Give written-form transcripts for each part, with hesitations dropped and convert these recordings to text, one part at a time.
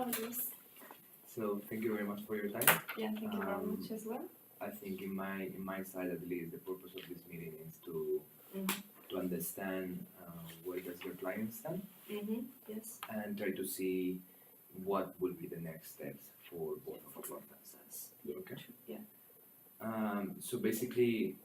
apologies. So thank you very much for your time. Yeah, thank you very much as well. I think in my side at least, the purpose of this meeting is to Mm-hmm. to understand where does your client stand Mm-hmm. Yes. and try to see what will be the next steps for both of For us. both of us. Yeah. Okay. True. Yeah. So basically,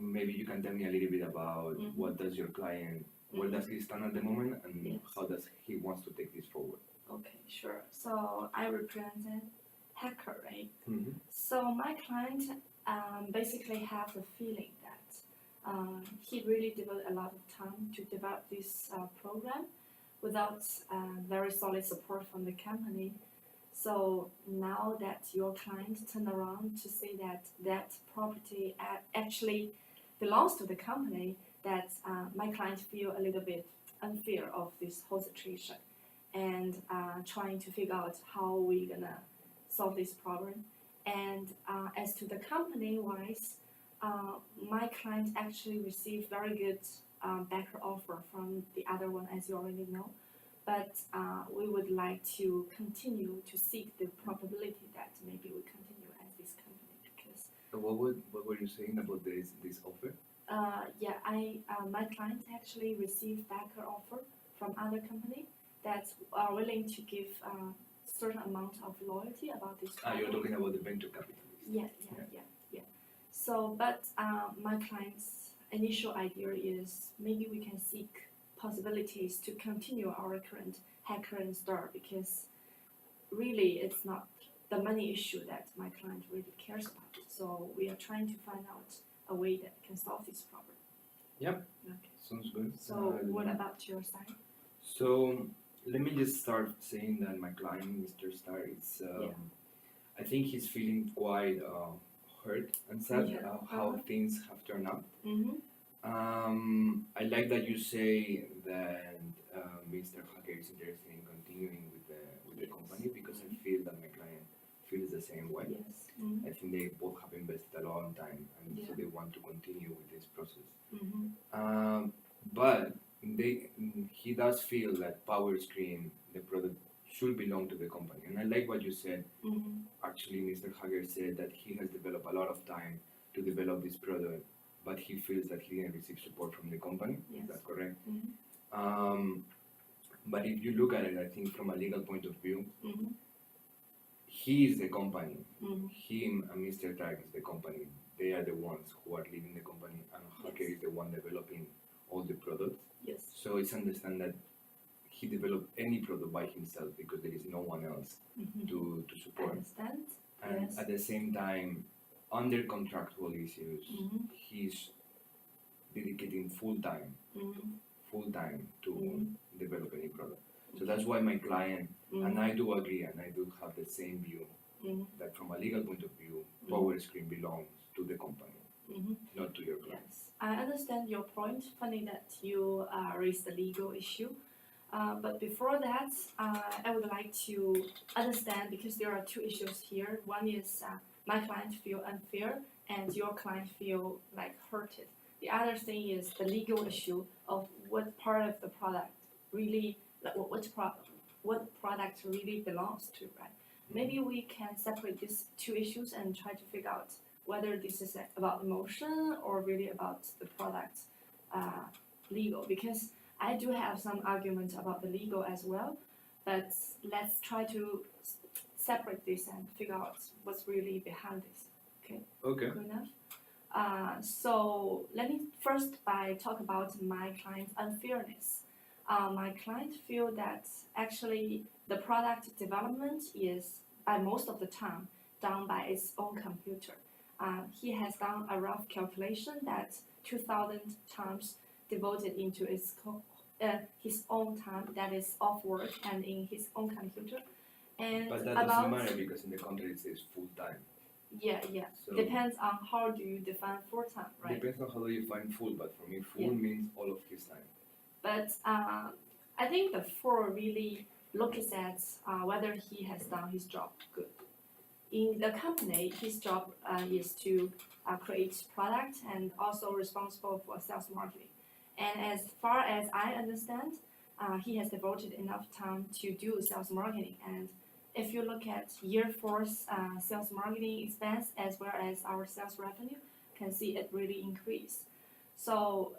maybe you can tell me a little bit about what does your client, where does he stand at the moment, and Yes. how does he wants to take this forward. Okay, sure. So I represent hacker, right? Mm-hmm. So my client basically have the feeling that he really devoted a lot of time to develop this program without very solid support from the company. So now that your client turned around to say that that property actually belongs to the company, that my client feel a little bit unfair of this whole situation, and trying to figure out how we gonna solve this problem. And as to the company wise, my client actually received very good backer offer from the other one, as you already know. But we would like to continue to seek the probability that maybe we continue as this company because So what were you saying about this offer? my client actually received backer offer from other company that are willing to give certain amount of loyalty about this. You're talking about the venture capitalist. Yeah. So, but my client's initial idea is maybe we can seek possibilities to continue our current hacker and store because really it's not the money issue that my client really cares about. So we are trying to find out a way that can solve this problem. Yep. Okay. Sounds good. So what about your side? So let me just start saying that my client, Mr. Star, it's I think he's feeling quite hurt and sad how things have turned out. Mm-hmm. I like that you say that Mr. Hacker is interested in continuing with the company because I feel that my client feels the same way. Yes. Mm-hmm. I think they both have invested a long time and so they want to continue with this process. Mm-hmm. But he does feel that PowerScreen, the product, should belong to the company. And I like what you said. Mm-hmm. Actually, Mr. Hager said that he has developed a lot of time to develop this product, but he feels that he didn't receive support from the company. Yes. Is that correct? Mm-hmm. But if you look at it, I think from a legal point of view, Mm-hmm. he is the company. Mm-hmm. Him and Mr. Tag is the company. They are the ones who are leading the company, and Hacker is the one developing all the products. Yes. So it's understand that he developed any product by himself because there is no one else to support. Understand. And Yes. at the same time, under contractual issues, he's dedicating full time to develop any product. So that's why my client, and I do agree, and I do have the same view, that from a legal point of view, PowerScreen belongs to the company, not to your client. Yes, I understand your point. Funny that you raised the legal issue. But before that, I would like to understand because there are two issues here. One is my client feel unfair and your client feel like hurted. The other thing is the legal issue of what part of the product really, like what product really belongs to, right? Maybe we can separate these two issues and try to figure out whether this is about emotion or really about the product legal, because I do have some argument about the legal as well, but let's try to separate this and figure out what's really behind this. Okay? Okay. Good enough? So let me first talk about my client's unfairness. My client feel that actually the product development is by most of the time done by its own computer. He has done a rough calculation that 2,000 times devoted into his own time, that is off work and in his own computer. And but that doesn't matter because in the contract it says full time. Yeah. So depends on how do you define full time, right? Depends on how do you define full, but for me full means all of his time. But I think the full really looks at whether he has done his job good. In the company, his job is to create product and also responsible for sales marketing. And as far as I understand, he has devoted enough time to do sales marketing. And if you look at year four's sales marketing expense as well as our sales revenue, can see it really increased. So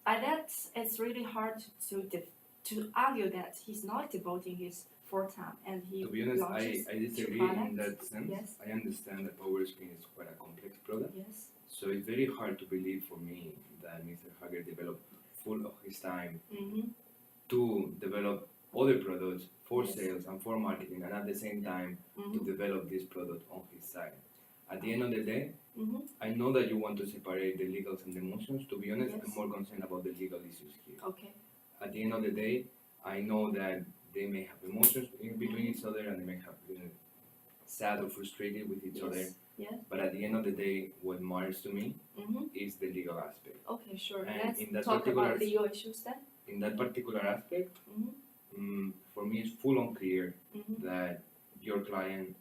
by that, it's really hard to argue that he's not devoting his full time and he To be honest, launches I disagree products. in that sense. Yes. I understand that Power Screen is quite a complex product. Yes. So it's very hard to believe for me that Mr. Hager developed full of his time Mm-hmm. to develop other products for Yes. sales and for marketing, and at the same time Mm-hmm. to develop this product on his side. At the end of the day, Mm-hmm. I know that you want to separate the legals and the emotions. To be honest, Yes. I'm more concerned about the legal issues here. Okay. At the end of the day, I know that they may have emotions in between each other and they may have been sad or frustrated with each other. Yes. Yeah. But at the end of the day, what matters to me Mm-hmm. is the legal aspect. Okay, sure. And Let's in that talk particular about legal issues then. In that particular aspect, Mm-hmm. for me, it's full on clear Mm-hmm. that your client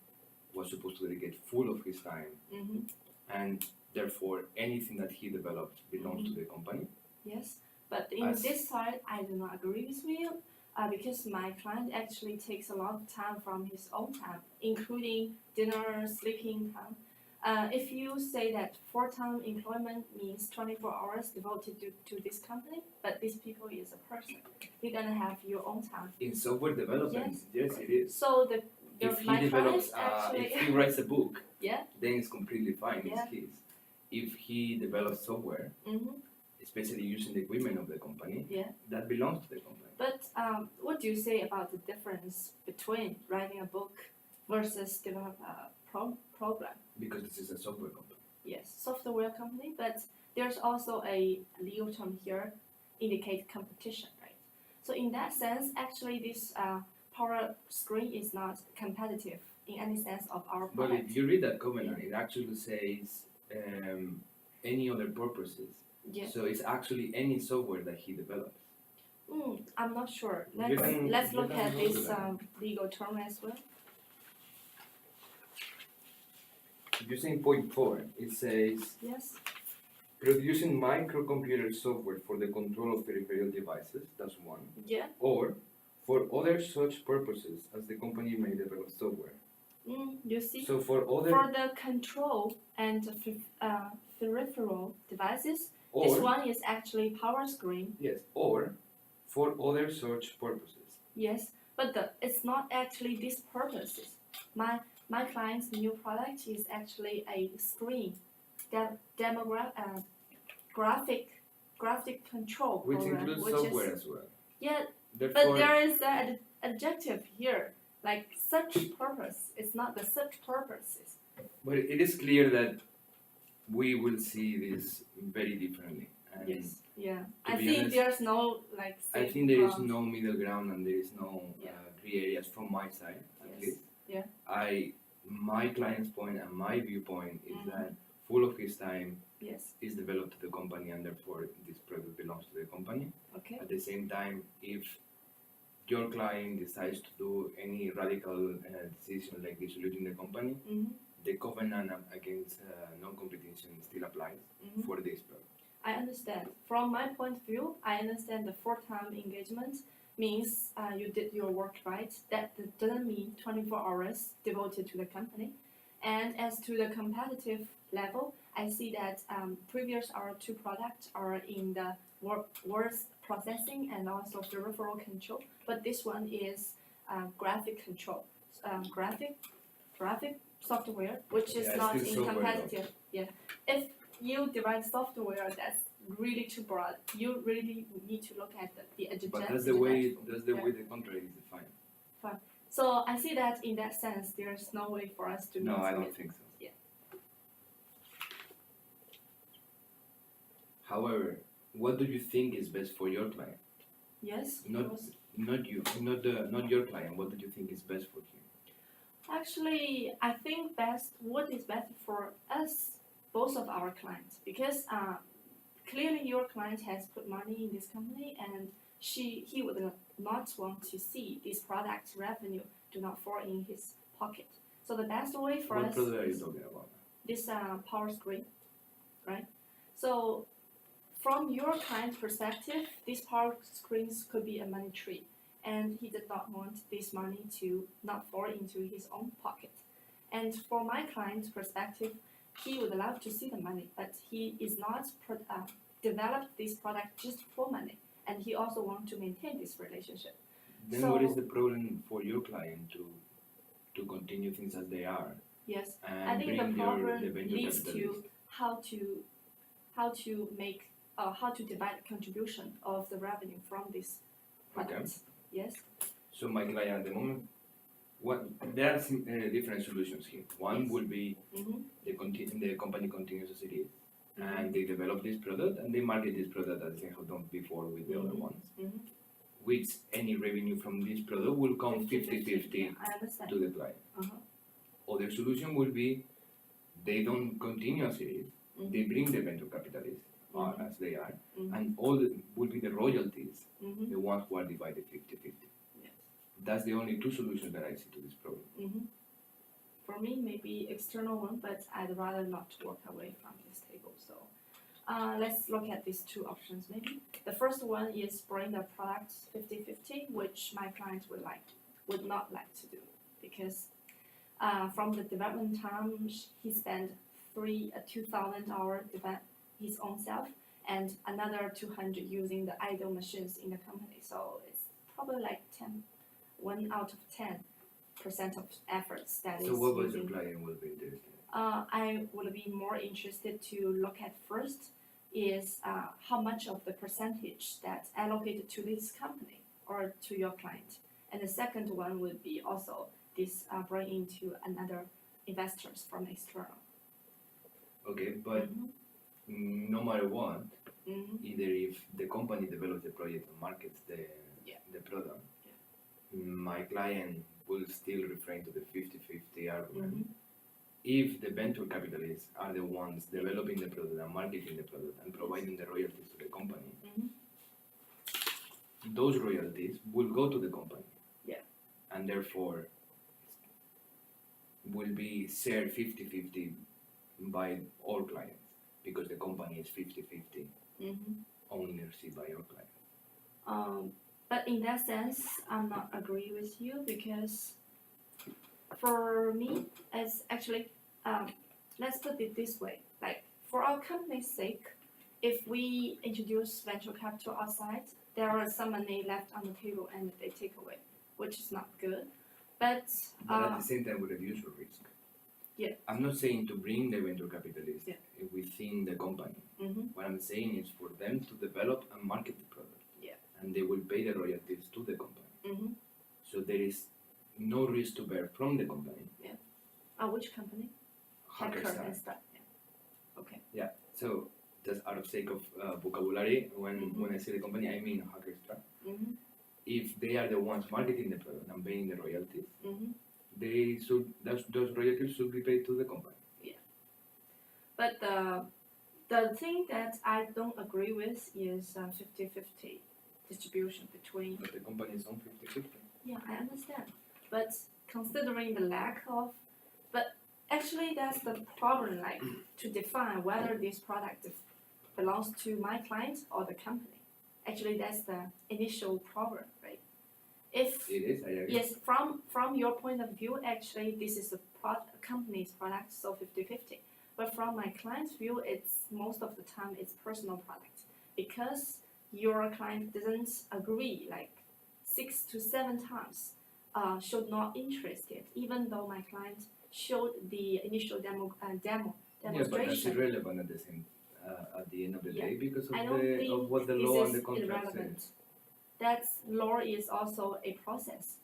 was supposed to dedicate full of his time, Mm-hmm. and therefore anything that he develops belongs to the company. Yes, but in As- this side, I do not agree with you because my client actually takes a lot of time from his own time, including dinner, sleeping time. If you say that full-time employment means 24 hours devoted to this company, but this people is a person, you're gonna have your own time. In software development, yes, it is. So If he my develops, client actually, if he writes a book, yeah, then it's completely fine. Yeah. It's his. If he develops software, mm-hmm, especially using the equipment of the company, yeah. that belongs to the company. But what do you say about the difference between writing a book versus develop a program? Because this is a software company. Yes, software company, but there's also a legal term here, indicate competition, right? So in that sense, actually this power screen is not competitive in any sense of our But product. if you read that covenant, it actually says any other purposes. Yes. So it's actually any software that he develops. I'm not sure. You can- Let's you look can at Google this that. legal term as well. If you say in point 4, it says Yes. producing microcomputer software for the control of peripheral devices, that's one, Yeah. or for other such purposes as the company may develop software. You see. So for other, For the control and peripheral devices, this or, one is actually power screen. yes, or for other such purposes. Yes, but it's not actually these purposes. My client's new product is actually a screen, graphic control Which program, includes which software is as well. yeah. But Therefore, there is an adjective here, like such purpose. It's not the such purposes. but it is clear that we will see this very differently. And Yes. Yeah. to I be think honest, there's no like. I safe think there is ground. no middle ground and there is no Yeah. gray areas from my side, at Yes. least. Yeah. My client's point and my viewpoint is Mhm. that full of his time Yes. is developed to the company and therefore this product belongs to the company. Okay. At the same time, if your client decides to do any radical decision like dissoluting the company, Mm-hmm. the covenant against non-competition still applies Mm-hmm. for this product. I understand. From my point of view, I understand the full-time engagement means you did your work right. That doesn't mean 24 hours devoted to the company. And as to the competitive level, I see that previous our two products are in the words processing and also peripheral control, but this one is graphic control, graphic software, which is Yeah, not still in software though. competitive. Yeah, if you divide software, that's really too broad. You really need to look at the adjective. But that's the way the contract is defined. So I see that in that sense, there's no way for us to No, mix I don't it. think so. Yeah. However, what do you think is best for your client? Yes. Not of course. not you, not your client. What do you think is best for him? Actually, I think what is best for us, both of our clients, because clearly your client has put money in this company and he would not want to see this product's revenue do not fall in his pocket. So the best way for What us product are you is talking about? this power screen, right? So from your client's perspective, these power screens could be a money tree, and he did not want this money to not fall into his own pocket. And for my client's perspective, he would love to see the money, but he is not develop this product just for money, and he also wants to maintain this relationship. Then what is the problem for your client to continue things as they are? Yes, and I think bring the problem the venture leads capitalist? to how to divide the contribution of the revenue from this product. Okay. Yes. So my client at the moment, there are different solutions here. One Yes. will be Mm-hmm. the company continues as it is, and they develop this product and they market this product as they have done before with the other ones. Mm-hmm. Which any revenue from this product will come 50-50 Yeah, I understand. to the client. Uh-huh. Other solution will be they don't continue as it is. Mm-hmm. They bring the venture capitalists Mhm. as they are, Mhm. and will be the royalties, Mm-hmm. the ones who are divided 50-50. Yes. That's the only two solutions that I see to this problem. Mm-hmm. For me, maybe external one, but I'd rather not walk away from this table. So let's look at these two options maybe. The first one is bring the product 50-50, which my client would not like to do, because from the development time, he spent 2,000 hours develop his own self, and another 200 using the idle machines in the company. So it's probably like 1 out of 10% of efforts that So is what was your using. client will be interested? I would be more interested to look at first is how much of the percentage that's allocated to this company or to your client. And the second one would be also this bring into another investors from external. Okay, but no matter what, Mm-hmm. either if the company develops the project and markets the product, my client will still refrain to the 50-50 argument. Mm-hmm. If the venture capitalists are the ones developing the product and marketing the product and providing the royalties to the company, those royalties will go to the company. Yeah. And therefore will be shared 50-50 by all clients, because the company is 50-50 ownership by your client. But in that sense, I'm not agree with you, because for me, it's actually, let's put it this way, like for our company's sake, if we introduce venture capital outside, there are some money left on the table and they take away, which is not good. But at the same time, we reduce your risk. Yeah. I'm not saying to bring the venture capitalists within the company. Mm-hmm. What I'm saying is for them to develop and market the product. Yeah. And they will pay the royalties to the company. Mm-hmm. So there is no risk to bear from the company. Which company? Hacker and stuff. Yeah. Okay. Yeah. So just out of sake of vocabulary, when I say the company, I mean Hackerstrap. Mm-hmm. If they are the ones marketing the product and paying the royalties, Mm-hmm. those royalties should be paid to the company. But the thing that I don't agree with is 50-50 distribution between. But the company is on 50-50. Yeah, I understand. But considering the lack of, but actually that's the problem, like to define whether this product belongs to my client or the company. Actually, that's the initial problem, right? If It is, I agree. yes, from your point of view, actually this is the company's product, so 50-50. But from my client's view, it's most of the time it's personal product, because your client doesn't agree like 6 to 7 times, showed not interested, even though my client showed the initial demonstration. Yeah, but that's irrelevant at the end of the day, because I don't think of what the this law is and the contract irrelevant. says. That law is also a process.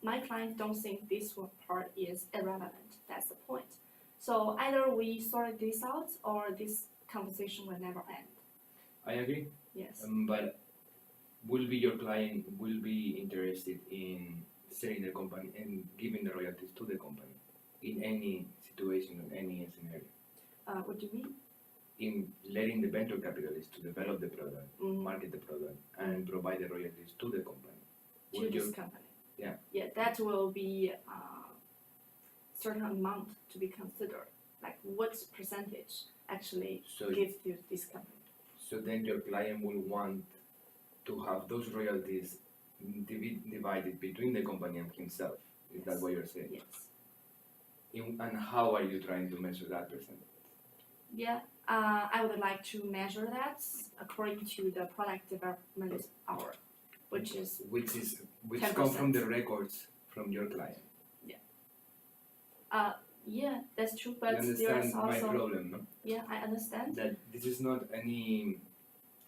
My client don't think this one part is irrelevant. That's the point. So either we sort this out or this conversation will never end. I agree. Yes. But will be your client will be interested in selling the company and giving the royalties to the company in any situation, in any scenario? What do you mean? In letting the venture capitalists to develop the product, market the product, and provide the royalties to the company. To this company. Yeah. Yeah, that will be certain amount to be considered. Like what percentage actually gives to this company. So then your client will want to have those royalties divided between the company and himself. Is that what you're saying? Yes. And how are you trying to measure that percentage? Yeah, I would like to measure that according to the product development hour, which come from the records from your client. Yeah, that's true. You But there's understand my also problem, no? yeah, I understand. That this is not any.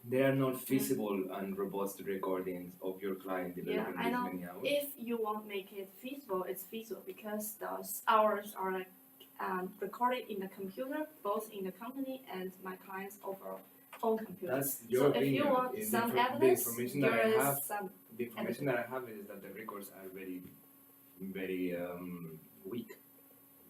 There are not feasible and robust recordings of your client developing I this know. many hours. If you want make it feasible, it's feasible because those hours are like recorded in the computer, both in the company and my client's overall own computer. That's your So opinion. if you want some the evidence, information that there I is have, some. the information that I have is that the records are very, very weak.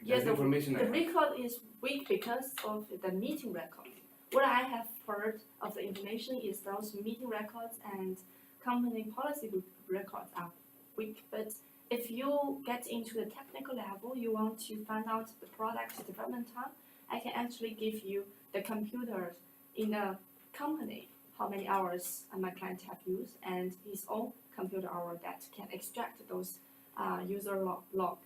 Yeah, That's the information the I have. record is weak because of the meeting record. What I have heard of the information is those meeting records and company policy records are weak. But if you get into the technical level, you want to find out the product development time, I can actually give you the computers in the company, how many hours my client have used, and his own computer hour that can extract those user log.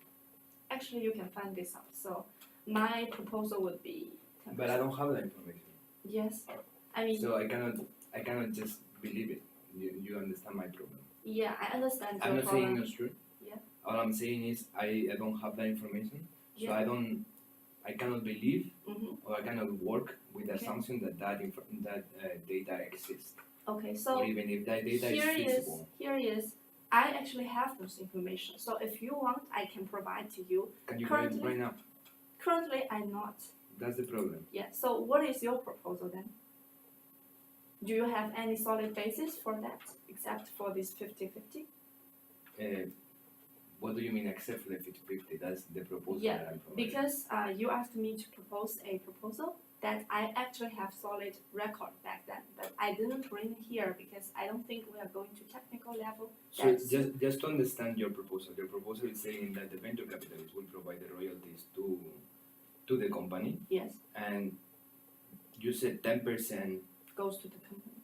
Actually, you can find this out. So my proposal would be 10%. But I don't have that information. Yes, I mean. So I cannot just believe it. You understand my problem. Yeah, I understand I'm your not problem. saying it's true. Yeah. All I'm saying is I don't have that information. So Yeah. I cannot believe Mm-hmm. or I cannot work with the Okay. assumption that data exists. Okay, so Or even if that data is feasible. here is, I actually have those information. So if you want, I can provide to you. Can you provide it right now? Currently, I'm not. That's the problem. Yeah. So what is your proposal then? Do you have any solid basis for that, except for this 50-50? What do you mean except for the 50-50? That's the proposal Yeah, that I'm providing. Because you asked me to propose a proposal that I actually have solid record back then, but I didn't bring here because I don't think we are going to technical level. So just to understand your proposal is saying that the venture capitalists will provide the royalties to the company. Yes. And you said 10% goes to the company.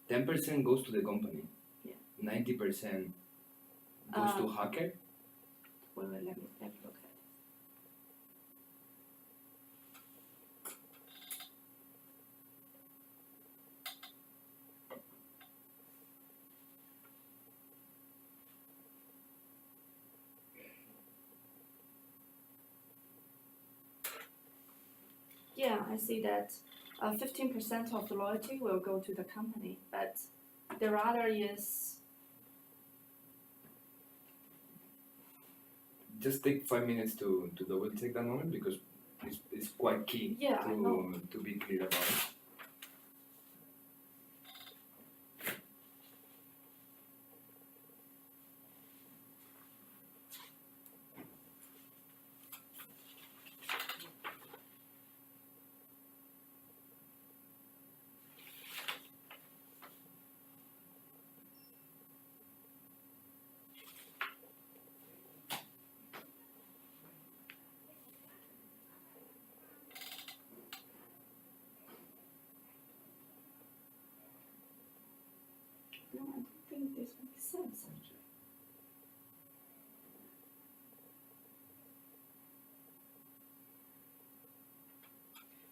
10% goes to the company. Yeah. 90% goes to hacker. Well, let me look at it. Yeah, I see that 15% of the loyalty will go to the company, but the other is. Just take 5 minutes to double check that moment because it's quite key to be clear about it. No, I don't think this makes sense actually.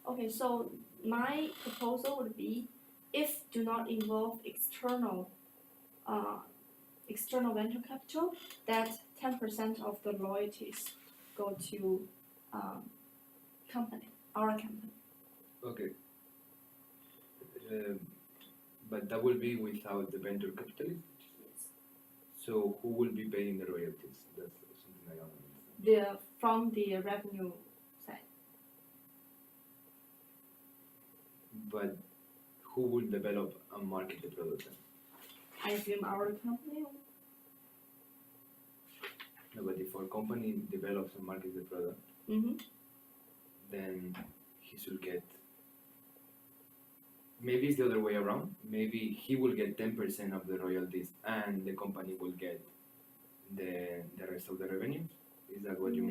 Okay, so my proposal would be, if do not involve external venture capital, that 10% of the royalties go to our company. Okay. But that will be without the venture capitalist? Yes. So who will be paying the royalties? That's something I don't understand. From the revenue side. But who will develop and market the product then? I assume our company. No, but if our company develops and markets the product, then he should get. Maybe it's the other way around. Maybe he will get 10% of the royalties and the company will get the rest of the revenue. Is that what you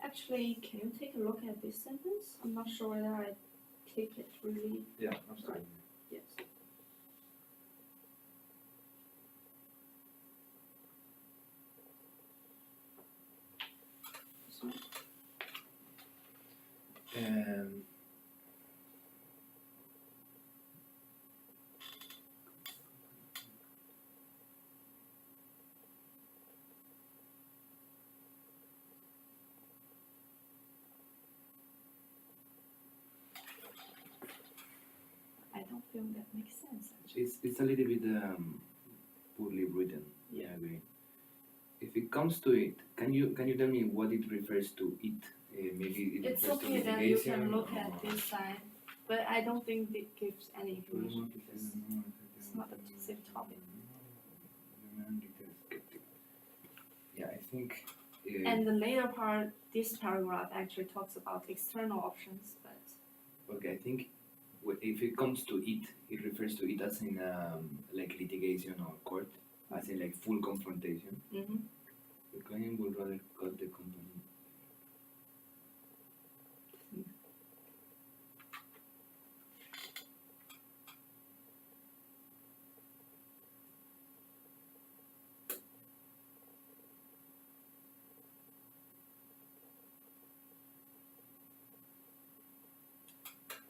Actually, can you take a look at this sentence? I'm not sure whether I take it really. Yeah, absolutely. Yes. So, Um, I don't feel that makes sense. Actually. it's a little bit poorly written. Yeah. I agree. If it comes to it, can you tell me what it refers to? It maybe it It's refers to okay that you litigation can look or at this side, but I don't think it gives any information because it's not the same topic. Yeah, I think. And the later part, this paragraph actually talks about external options, but Okay, I think if it comes to it, it refers to it as in like litigation or court, as in like full confrontation. mm-hmm. The client would rather cut the company.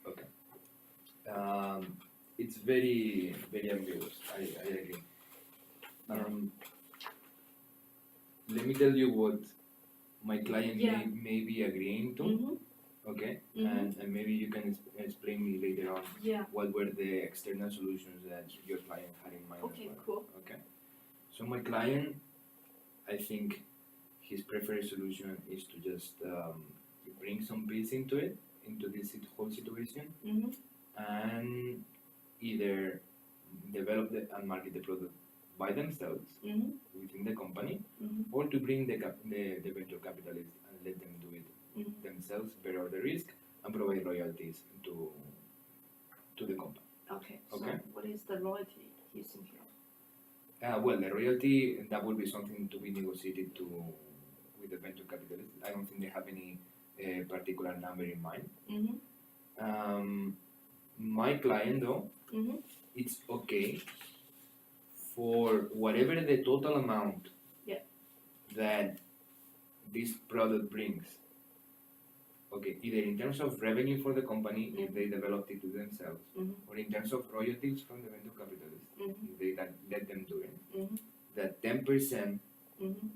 Okay. It's very ambiguous. I agree. Let me tell you what my client Yeah. may be agreeing to. Mm-hmm. Okay, Mm-hmm. and maybe you can explain me later on Yeah. what were the external solutions that your client had in mind. Okay, as well. cool. Okay, so my client, I think his preferred solution is to just bring some peace into it, into this whole situation, Mm-hmm. and either develop and market the product by themselves Mm-hmm. within the company, Mm-hmm. or to bring the venture capitalists and let them do it Mm-hmm. themselves, bear the risk, and provide royalties to the company. Okay. So Okay. what is the royalty he's thinking of? Well, the royalty, that would be something to be negotiated with the venture capitalists. I don't think they have any particular number in mind. Mm-hmm. My client, though, Mm-hmm. it's okay for whatever the total amount Yeah. that this product brings. Okay, either in terms of revenue for the company if they developed it to themselves, Mm-hmm. or in terms of royalties from the venture capitalists Mm-hmm. if they let them do it. Mm-hmm. That 10% Mm-hmm.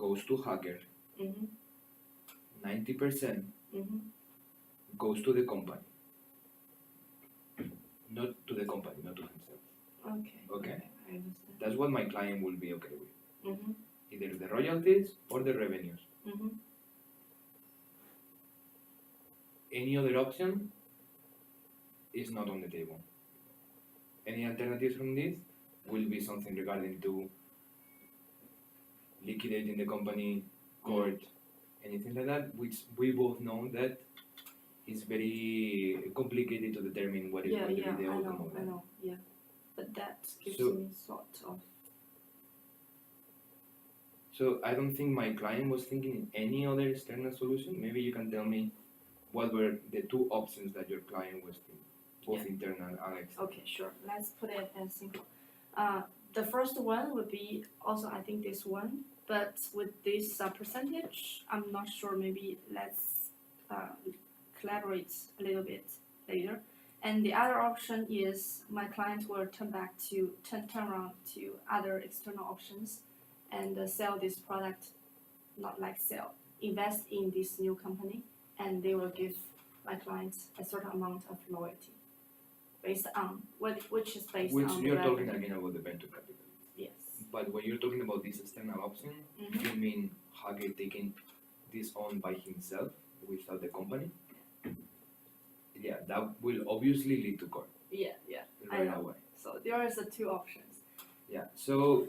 goes to hacker, Mm-hmm. 90% Mm-hmm. goes to the company, not to the company, not to himself. Okay. Okay. I understand. That's what my client will be okay with. Mm-hmm. Either the royalties or the revenues. Mm-hmm. Any other option is not on the table. Any alternatives from this will be something regarding to liquidating the company, court, anything like that, which we both know that is very complicated to determine what is Yeah, going to yeah, be the I outcome know, of that. I know, yeah. But that gives So- me sort of. So I don't think my client was thinking in any other external solution. Maybe you can tell me what were the two options that your client was thinking, both internal and external. Okay, sure. Let's put it as simple. The first one would be also I think this one, but with this percentage, I'm not sure. Maybe let's collaborate a little bit later. And the other option is my client will turn around to other external options, and sell this product, not like sell, invest in this new company, and they will give my clients a certain amount of loyalty, based on which is based Which on you're the talking revenue. again about the venture capital. Yes. But when you're talking about this external option, Mhm. you mean Hage taking this on by himself without the company? Yeah, that will obviously lead to court Yeah, yeah. I right know. away. So there is the two options. Yeah, so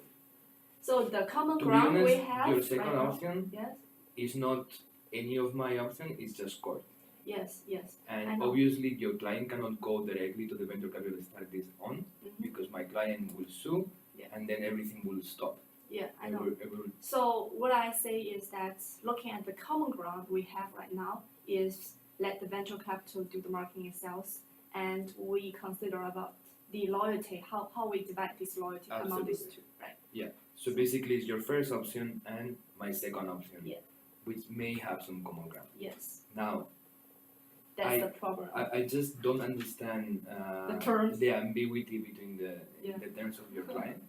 So the common to be ground we honest, have your second right now. option Yes. is not any of my option, it's just court. Yes. Yes. I And know. obviously your client cannot go directly to the venture capital start this on Mhm. because my client will sue Yeah. and then everything will stop. Yeah, I know. Every- So what I say is that looking at the common ground we have right now is let the venture capital do the marketing and sales, and we consider about the loyalty, how we divide this loyalty among these two, right? So basically, it's your first option and my second option, Yeah. which may have some common ground. Yes, Now, that's the problem. I just don't understand The terms. the ambiguity between Yeah. the terms of your client.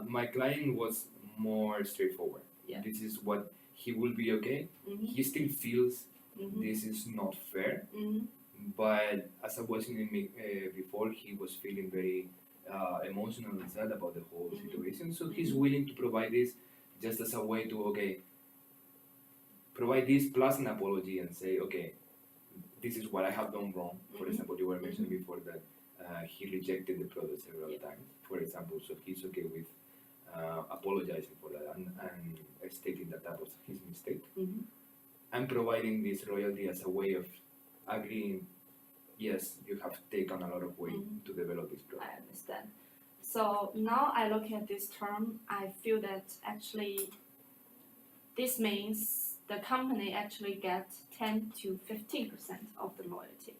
My client was more straightforward. Yeah. This is what he will be okay. Mm-hmm. He still feels Mm-hmm. this is not fair, Mm-hmm. but as I was saying before, he was feeling very emotional and sad about the whole Mhm. situation. So he's willing to provide this just as a way to provide this plus an apology and say this is what I have done wrong. For Mhm. example, you were mentioning before that he rejected the product several Yeah. times. For example, so he's okay with apologizing for that and stating that that was his mistake Mm-hmm. and providing this royalty as a way of agreeing. Yes, you have taken a lot of weight Mhm. to develop this product. I understand. So now I look at this term, I feel that actually this means the company actually gets 10 to 15% of the loyalty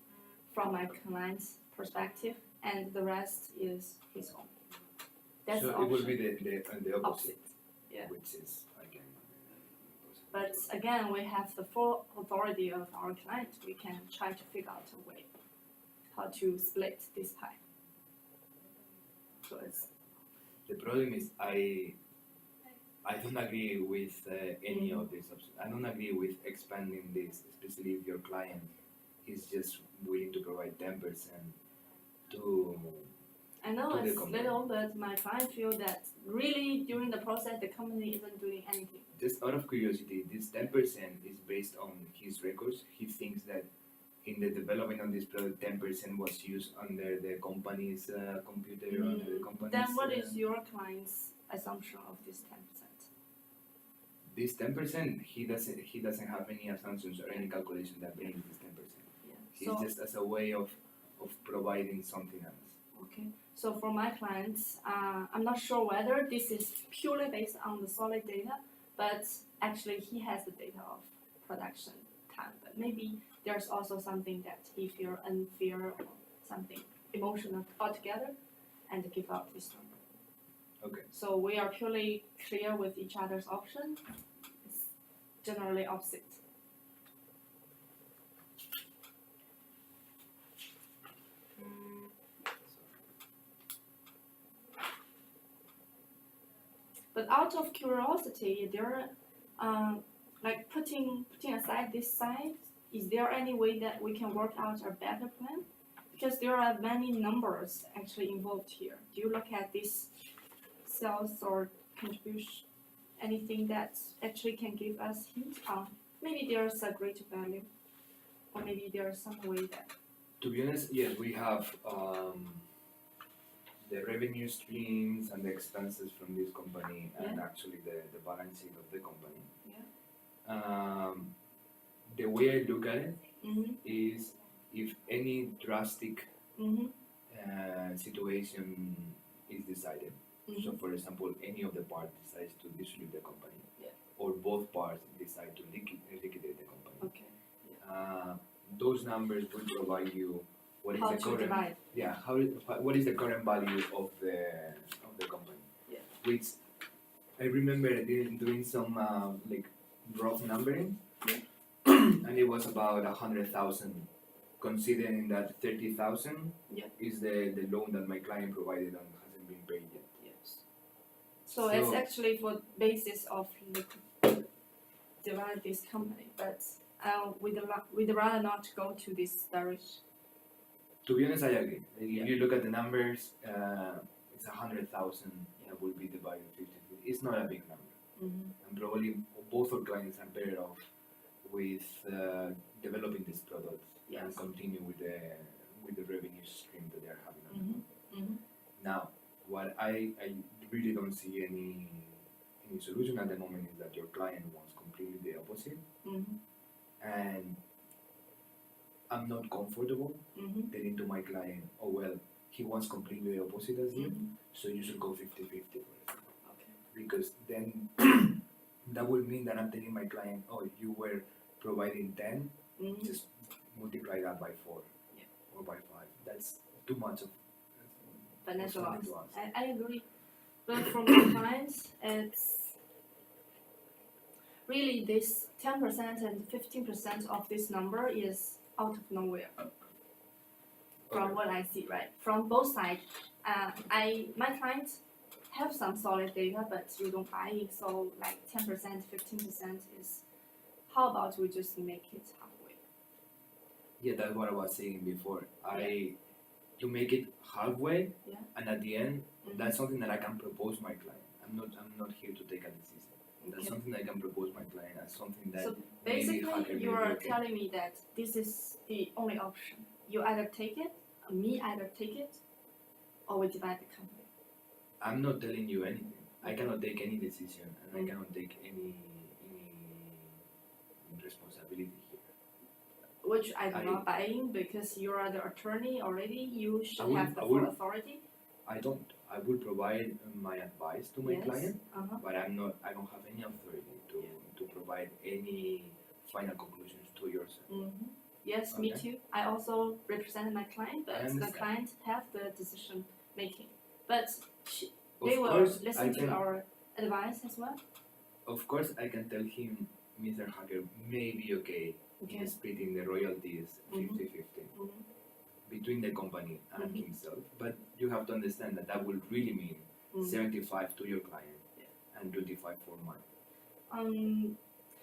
from my client's perspective, and the rest is his own. That's So the it will option. be the opposite, Opposite. Yeah. which is again. But again, we have the full authority of our client. We can try to figure out a way how to split this pie. So it's The problem is I don't agree with any of these options. I don't agree with expanding this, especially if your client is just willing to provide 10% to. I know To the it's company. little, but my client feel that really during the process the company isn't doing anything. Just out of curiosity, this 10% is based on his records. He thinks that in the development of this product, 10% was used under the company's computer, under the company's. Then what is your client's assumption of this 10%? This 10%? He doesn't have any assumptions or any calculation that brings this 10%. Yeah. He's So just as a way of providing something else. okay. So for my clients, I'm not sure whether this is purely based on the solid data, but actually he has the data of production time. But maybe there's also something that he feel unfair or something emotional altogether, and give up this number. Okay. So we are purely clear with each other's option. It's generally opposite. But out of curiosity, there, like putting aside this side, is there any way that we can work out a better plan? Because there are many numbers actually involved here. Do you look at this sales or contribution, anything that actually can give us hint on maybe there's a greater value, or maybe there's some way that. To be honest, yes, we have the revenue streams and the expenses from this company and actually the balance sheet of the company. Yeah. The way I look at it Mhm. is if any drastic Mhm. situation is decided. So, Mhm. for example, any of the parts decides to dissolve the company, Yeah. or both parts decide to liquidate the company. Okay. Those numbers will provide you what is How the to current divide? what is the current value of the company. Yeah. Which I remember doing some like rough numbering, and it was about 100,000, considering that 30,000 Yeah. is the loan that my client provided and hasn't been paid yet. Yes. So it's actually for basis of divide this company, but we'd rather not go to this direction. To be honest, I agree. Yeah. If you look at the numbers, it's 100,000 that will be divided 50. It's not a big number, and probably both our clients are better off with developing this product and Yes. continue with the revenue stream that they're having. At the Mhm. moment. Now, what I really don't see any solution at the moment is that your client wants completely the opposite, and I'm not comfortable telling to my client, oh well, he wants completely the opposite as you, so you should go 50-50 for example. Okay. Because then that would mean that I'm telling my client, oh, you were providing 10, just multiply that by 4. Yeah. or by 5. That's too much of Financial loss. something to ask. I agree. But from my clients, it's really this 10% and 15% of this number is out of nowhere. From Okay. what I see, right? From both sides, my clients have some solid data, but you don't buy it. So like 10%, 15% is. How about we just make it halfway? Yeah, that's what I was saying before. To make it halfway, Yeah. and at the end, Mhm. that's something that I can propose my client. I'm not here to take a decision. That's Okay. something I can propose my client as something that So maybe hacker basically, may you be are okay. telling me that this is the only option. You either take it, me either take it, or we divide the company. I'm not telling you anything. I cannot take any decision, and I cannot take any responsibility here. Which I'm not buying because you are the attorney already. You should have the full authority. I don't. I will provide my advice to my Yes. client, Uh-huh. but I don't have any authority to provide any final conclusions to yourself. Mm-hmm. Yes, me too. I also represented my client, but the client have the decision making. But they will listen to our advice as well. Of course, I can tell him, Mr. Hacker may be okay in splitting the royalties 50-50 between the company and himself, but you have to understand that would really mean 75 to your client and 25 for mine.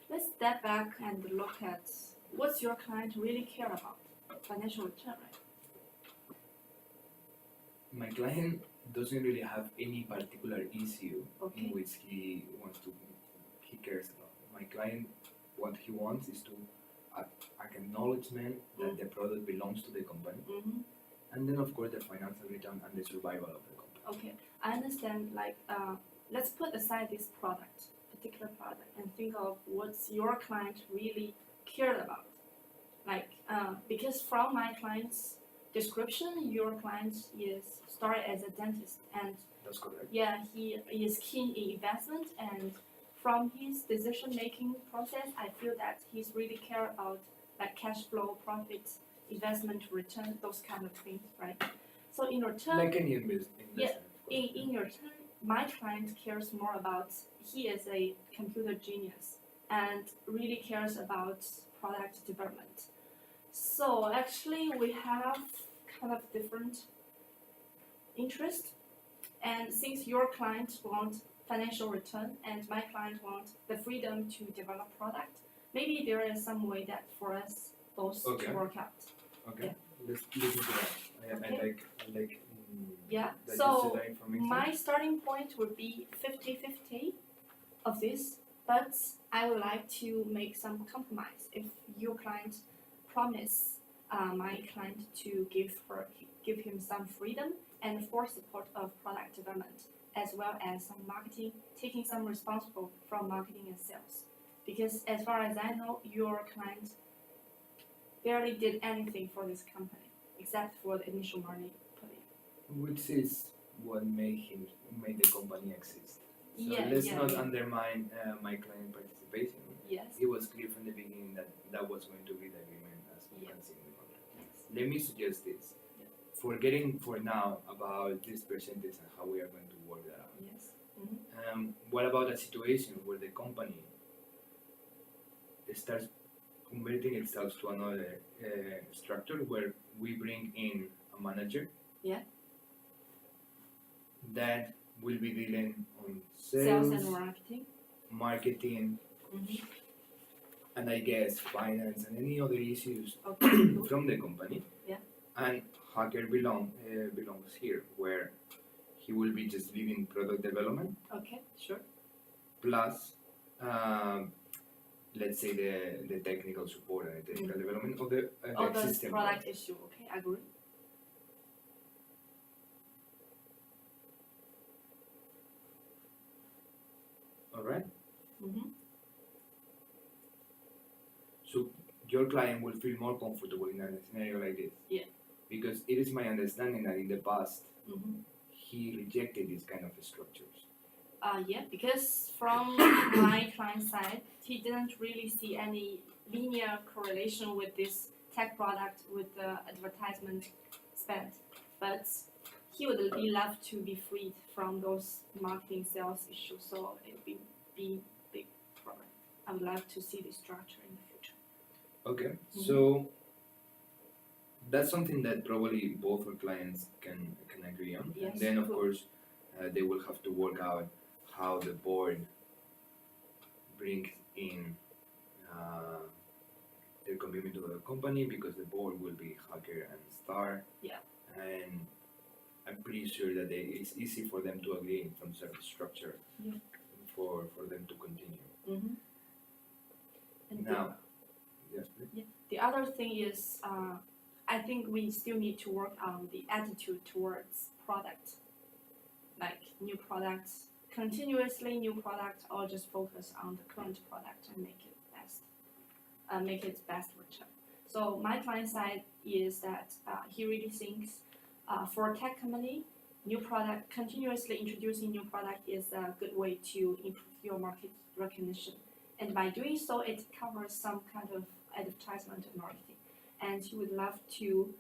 Let's step back and look at what's your client really care about? Financial return, right? My client doesn't really have any particular issue in which he cares about. My client, what he wants is to acknowledgement that the product belongs to the company, and then of course the financial return and the survival of the company. Okay, I understand. Like, let's put aside this particular product, and think of what's your client really cared about. Like, because from my client's description, your client started as a dentist, and that's correct. Yeah, he is keen in investment, and from his decision-making process, I feel that he's really care about like cash flow, profits, investment return, those kind of things, right? So in return, like any investment. Yeah, in your turn, my client cares more about, he is a computer genius and really cares about product development. So actually we have kind of different interests, and since your client wants financial return and my client wants the freedom to develop product, maybe there is some way that for us both to work out. Okay, let's listen to that. I like yeah, that so my starting point would be 50-50 of this, but I would like to make some compromise. If your client promise my client to give him some freedom and for support of product development, as well as some marketing, taking some responsible from marketing and sales. Because as far as I know, your client barely did anything for this company except for the initial money put in. Which is what made the company exist. So let's not undermine my client participation. Yes. It was clear from the beginning that was going to be the agreement as we can see in the contract. Yes. Let me suggest this. Forgetting for now about this percentage and how we are going to work that out. Yes. What about a situation where the company starts converting itself to another structure where we bring in a manager? Yeah. That will be dealing on sales and marketing, and I guess finance and any other issues from the company. Yeah. And Hacker belongs here, where he will be just leading product development. Okay, sure. Plus, let's say the technical support and the technical development of the existing product issue. Okay, I agree. All right. So your client will feel more comfortable in a scenario like this. Yeah. Because it is my understanding that in the past he rejected these kind of structures. Yeah, because from my client side, he didn't really see any linear correlation with this tech product with the advertisement spent, but he would be left to be freed from those marketing sales issues. So it would be big problem. I would like to see this structure in the future. Okay, so that's something that probably both our clients can agree on. Yes, And then of cool. course they will have to work out how the board brings in their commitment to the company, because the board will be Hacker and Star. Yeah. And I'm pretty sure that it's easy for them to agree in some sort of structure for them to continue. And Now, yes, please. the other thing is, I think we still need to work on the attitude towards product, like new products, continuously new product, or just focus on the current product and make its best return. So my client side is that he really thinks for a tech company, new product, continuously introducing new product is a good way to improve your market recognition. And by doing so, it covers some kind of advertisement and marketing. And he would love to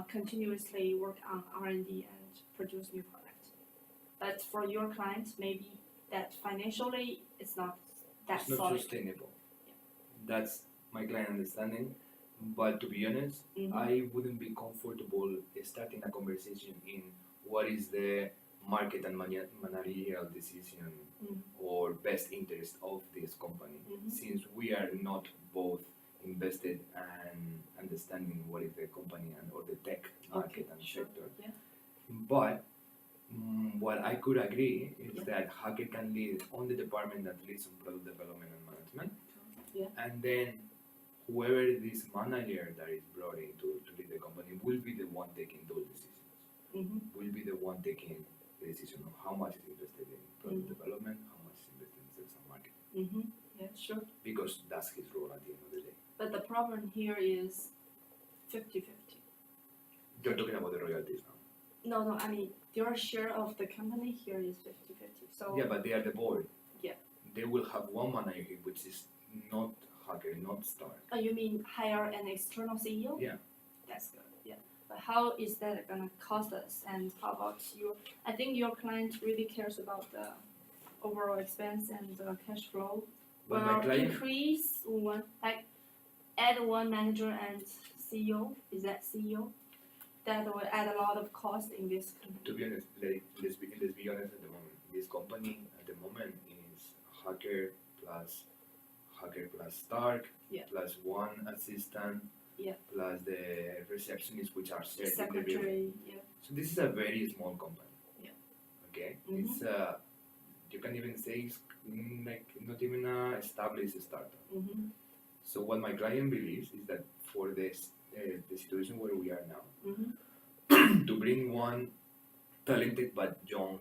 continuously work on R&D and produce new products. But for your client, maybe that financially it's not that It's not solid. sustainable. That's my client understanding. But to be honest, I wouldn't be comfortable starting a conversation in what is the market and managerial decision or best interest of this company, since we are not both invested and understanding what is the company and or the tech market and sector. Yeah. But what I could agree is that Hacker can lead on the department that leads on product development and management, and then whoever this manager that is brought in to lead the company will be the one taking those decisions. Will be the one taking the decision of how much is invested in product development, how much is invested in sales and marketing. Yeah, sure. Because that's his role at the end of the day. But the problem here is 50-50. You're talking about the royalties now. No, I mean, your share of the company here is 50-50. So Yeah, but they are the board. Yeah. They will have one manager here, which is not Hacker, not Star. You mean hire an external CEO? Yeah. That's good. Yeah. But how is that gonna cost us? And how about you? I think your client really cares about the overall expense and the cash flow. But my client, Increase one, like add one manager and CEO. Is that CEO? That will add a lot of cost in this company. to be honest, let's be honest at the moment. This company at the moment is Hacker plus Stark, plus one assistant, plus the receptionist, which are set in the building. Secretary, So this is a very small company. Yeah. Okay. It's you can even say it's like not even a established startup. So what my client believes is that for this the situation where we are now, to bring one talented but young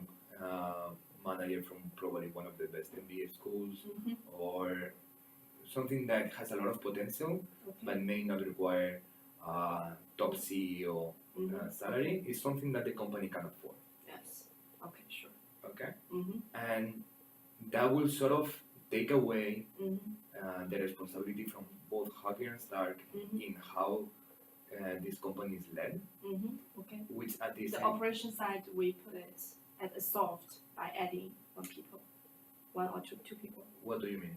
manager from probably one of the best MBA schools or something that has a lot of potential but may not require top CEO salary is something that the company can afford. Yes. Okay, sure. Okay? And that will sort of take away the responsibility from both Hacker and Stark in how this company is led, Okay. which at the The same operation side, we put it at solved by adding one or two people. What do you mean?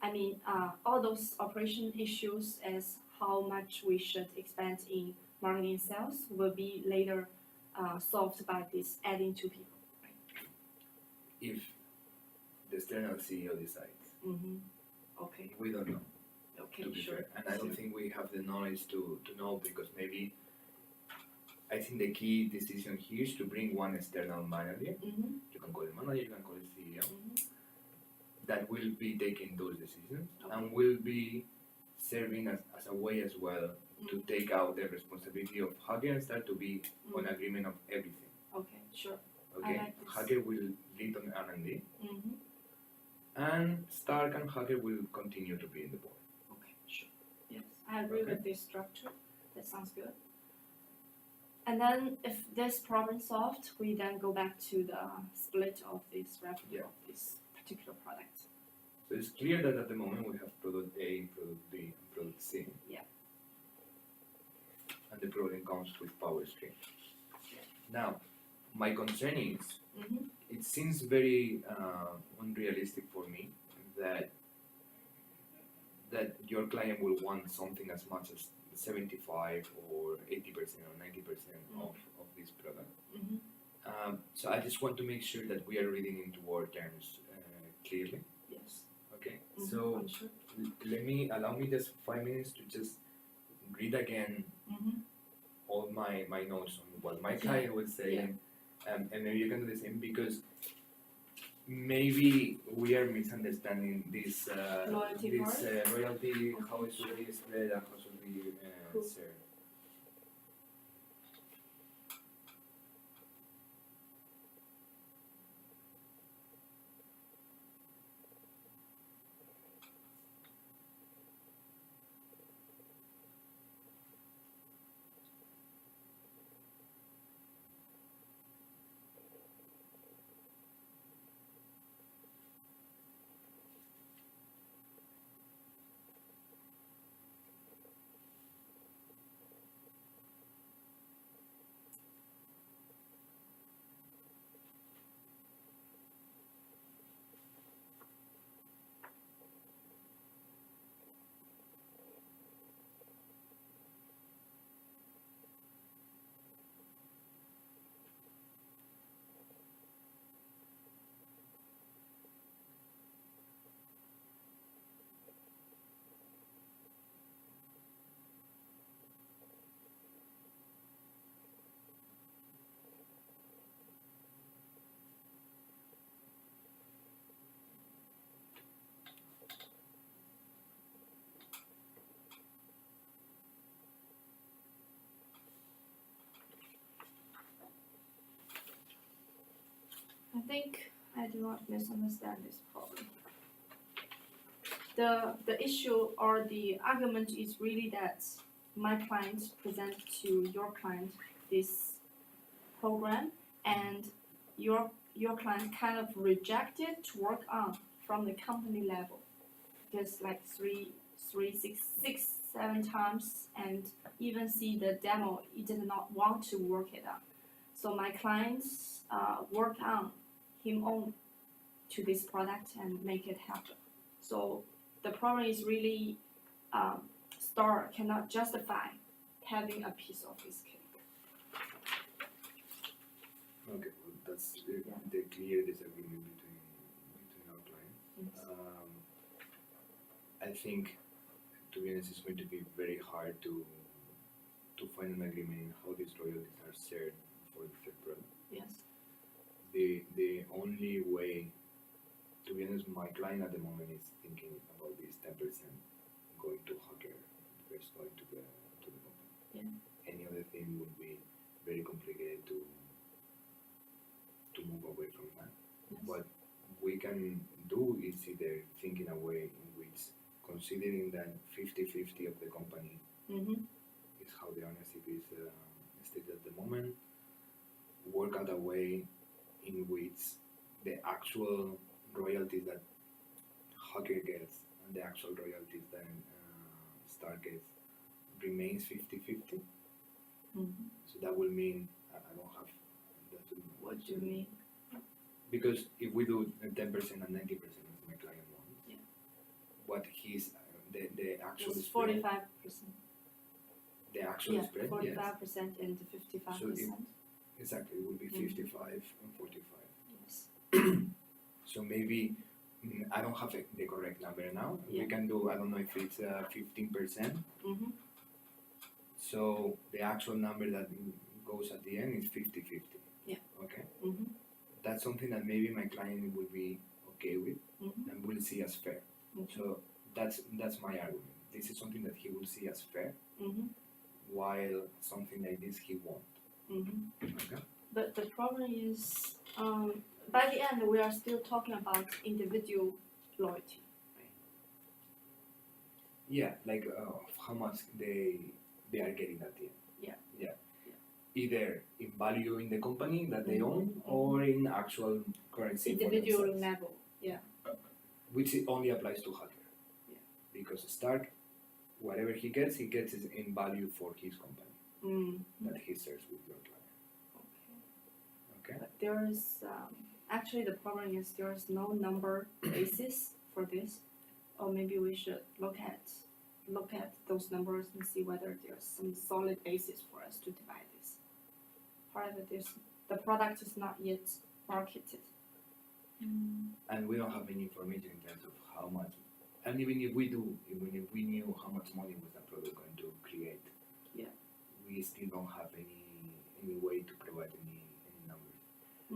I mean, all those operation issues as how much we should expand in marketing and sales will be later solved by this adding two people. Right? If the external CEO decides. Okay. We don't know, Okay. to be Sure. fair. And I don't think we have the knowledge to know, because maybe I think the key decision here is to bring one external manager. You can call it manager, you can call it CEO. That will be taking those decisions and will be serving as a way as well to take out the responsibility of Hacker and Star to be on agreement of everything. Okay, sure. Okay, I like this. Hacker will lead on R&D, and Stark and Hacker will continue to be in the board. Okay, sure. Yes, I agree with this structure. That sounds good. And then if this problem solved, we then go back to the split of this revenue of this particular product. So it's clear that at the moment we have product A, product B, and product C. Yeah. and the problem comes with power screen. Now, my concern is, it seems very unrealistic for me that your client will want something as much as 75 or 80% or 90% of this product. So I just want to make sure that we are reading into our terms clearly. Yes. Okay. So Sure. allow me just 5 minutes to just read again all my notes on what my client would say, and maybe you can do the same, because maybe we are misunderstanding this Loyalty part? royalty, how it should be spread and how should be Cool. shared. I think I do not misunderstand this problem. The issue or the argument is really that my client present to your client this program, and your client kind of rejected to work on from the company level, just like six, 7 times, and even see the demo, he did not want to work it on. So my clients work on him own to this product and make it happen. So the problem is really store cannot justify having a piece of this cake. Okay, well, that's the clear disagreement between our clients. Yes. I think, to be honest, it's going to be very hard to find an agreement in how these royalties are shared for the third product. Yes. The only way, to be honest, my client at the moment is thinking about this 10% going to hacker, the rest going to the company. Yeah. Any other thing would be very complicated to move away from that. Yes. What we can do is either think in a way in which, considering that 50-50 of the company is how the ownership is stated at the moment, work out a way in which the actual royalties that Hacker gets and the actual royalties that Star gets remains 50-50. So that will mean I don't have. What do you mean? Because if we do 10% and 90% as my client wants, what he's the actual It's spread, 45%. the actual spread, 45% yes. and 55%. So exactly, it will be 55 and 45. Yes. So maybe I don't have the correct number now. We can do, I don't know if it's 15%. So the actual number that goes at the end is 50-50. Yeah. Okay. That's something that maybe my client will be okay with and will see as fair. So that's my argument. This is something that he will see as fair, while something like this he won't. Okay. But the problem is, by the end, we are still talking about individual loyalty, right? Yeah, like how much they are getting at the end. Yeah. Either in value in the company that they own or in actual currency. Individual level, which only applies to Hacker. Because Stark, whatever he gets is in value for his company. that he shares with your client. Okay? But there is actually the problem is there is no number basis for this, or maybe we should look at those numbers and see whether there's some solid basis for us to divide this. However, the product is not yet marketed. And we don't have any information in terms of how much. And even if we do, even if we knew how much money was that product going to create, we still don't have any way to provide any numbers.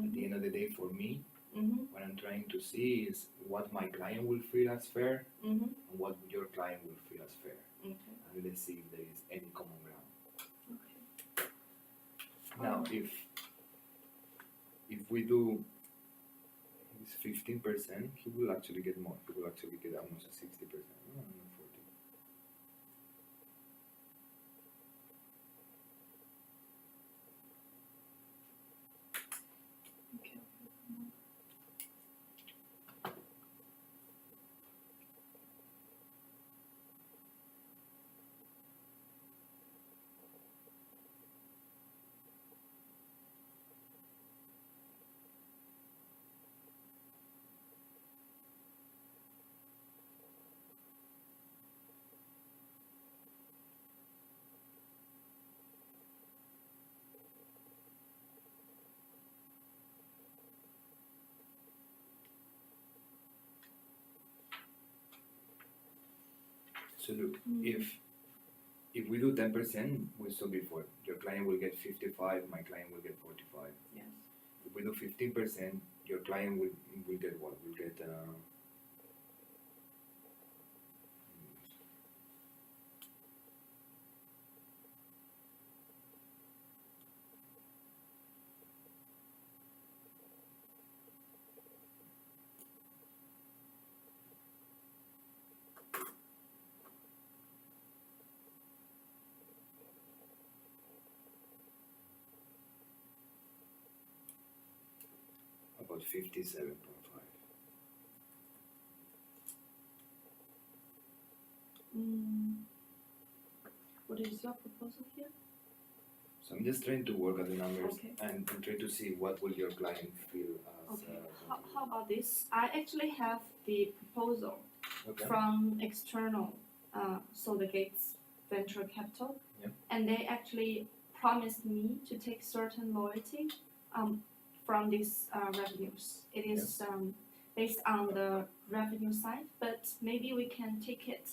At the end of the day, for me, what I'm trying to see is what my client will feel as fair and what your client will feel as fair. And let's see if there is any common ground. Now, if we do 15%, he will actually get more. He will actually get almost 60%. No, not 40. So look, if we do 10%, we saw before, your client will get 55, my client will get 45. Yes. If we do 15%, your client will get what? Will get about 57.5. What is your proposal here? So I'm just trying to work out the numbers and try to see what will your client feel as. How about this? I actually have the proposal from external, so the Gates Venture Capital, and they actually promised me to take certain loyalty from these revenues. It is based on the revenue side, but maybe we can take it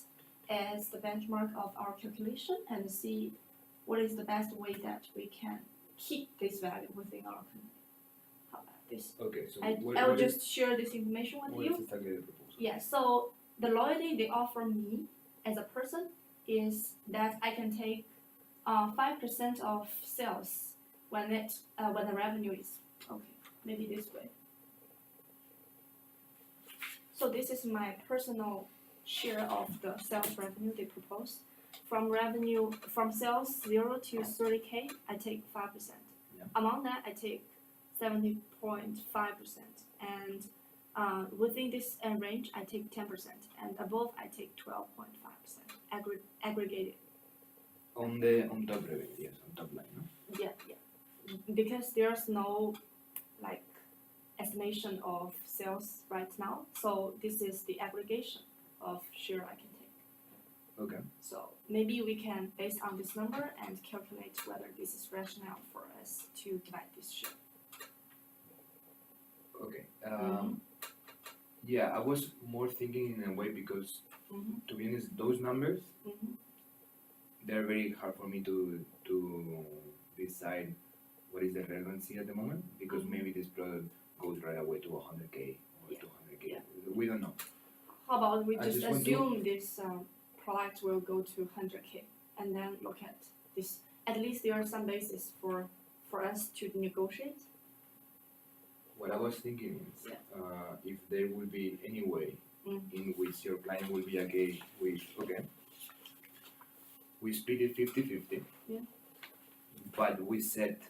as the benchmark of our calculation and see what is the best way that we can keep this value within our company. How about this? Okay, so I will just share this information with you. What is exactly the proposal? Yeah, so the loyalty they offer me as a person is that I can take 5% of sales when the revenue is maybe this way. So this is my personal share of the sales revenue they propose. From sales 0 to 30K, I take 5%. Among that, I take 70.5%, and within this range, I take 10%, and above, I take 12.5% aggregated. On top revenue, yes, on top line, no? Yeah. Because there's no estimation of sales right now, so this is the aggregation of share I can take. Okay. So maybe we can, based on this number, and calculate whether this is rational for us to divide this share. Okay. Yeah, I was more thinking in a way because, to be honest, those numbers, they're very hard for me to decide what is the relevancy at the moment, because maybe this product goes right away to 100K or 200K. Yeah. We don't know. How about we just assume this product will go to 100K and then look at this. At least there are some basis for us to negotiate. What I was thinking is, if there will be any way in which your client will be okay with, we split it 50-50, but we set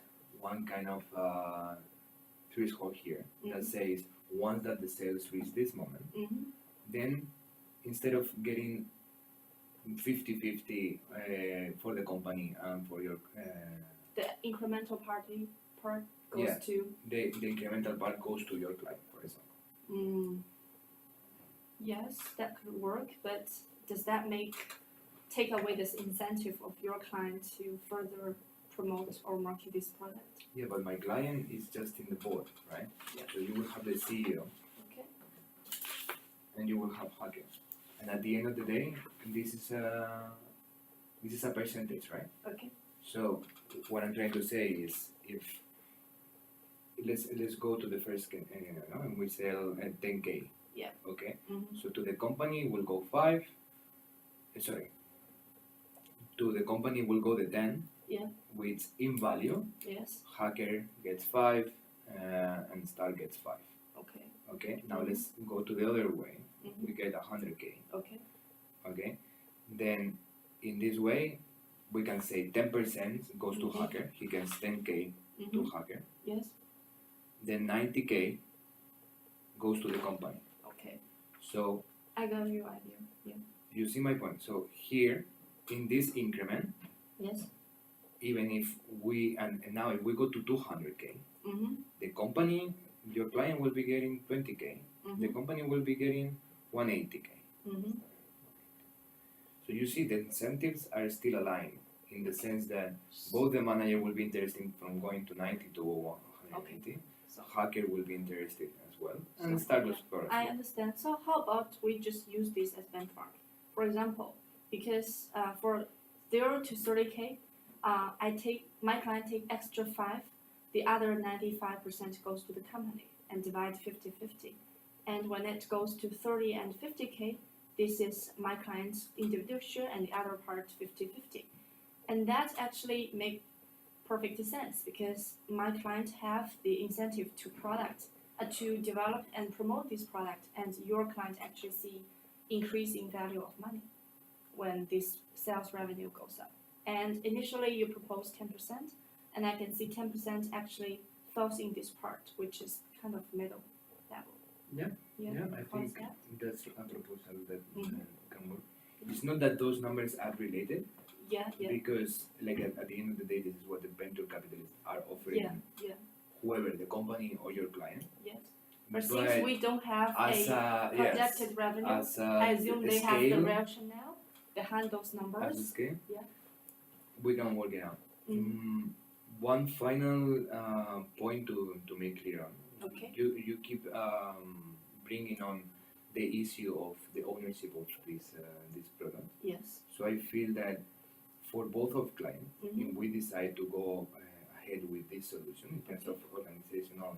one kind of threshold here that says once that the sales reach this moment, then instead of getting 50-50 for the company and for your The incremental part goes Yeah. to. the incremental part goes to your client, for example. Yes, that could work, but does that take away this incentive of your client to further promote or market this product? Yeah, but my client is just in the board, right? Yeah. So you will have the CEO Okay. and you will have hacker. And at the end of the day, this is a percentage, right? Okay. So what I'm trying to say is, if let's go to the first and we sell 10K. Yeah. Okay. Mm-hmm. So to the company will go 5. Sorry. To the company will go the 10. Yeah. Which in value, Yes. hacker gets 5 and star gets 5. Okay. Okay. Now Mhm. let's go to the other way. Mm-hmm. We get 100K. Okay. Okay. Then in this way, we can say 10% goes to Mhm. hacker. He gets 10K Mm-hmm. to hacker. Yes. Then 90K goes to the company. Okay. So I got your idea. Yeah. you see my point. So here in this increment, Yes. even if and now if we go to 200K, Mm-hmm. the company, your client will be getting 20K. Mm-hmm. The company will be getting 180K. Mm-hmm. So you see the incentives are still aligned in the sense that both the manager will be interested from going to 90 to 180. So Hacker will be interested as well, and So, Stardust Core as I well. understand. So how about we just use this as benchmark? For example, because for 0 to 30K, my client take extra 5, the other 95% goes to the company and divide 50-50. And when it goes to 30 and 50K, this is my client's individual share and the other part 50-50. And that actually make perfect sense because my client have the incentive to develop and promote this product, and your client actually see increase in value of money when this sales revenue goes up. And initially you propose 10%, and I can see 10% actually falls in this part, which is kind of middle level. Yeah, I How is think that? that's a proposal that Mhm. can work. It's not that those numbers are related, Yeah. because like at the end of the day, this is what the venture capitalists are offering Yeah. whoever, the company or your client. Yes. But since we don't have as a projected revenue, as I assume they have the scale, rationale behind those as a numbers. scale, Yeah. we can work it out. One final point to make clear on. Okay. You keep bringing on the issue of the ownership of this product. Yes. So I feel that for both of clients, Mhm. if we decide to go ahead with this solution in terms of organizational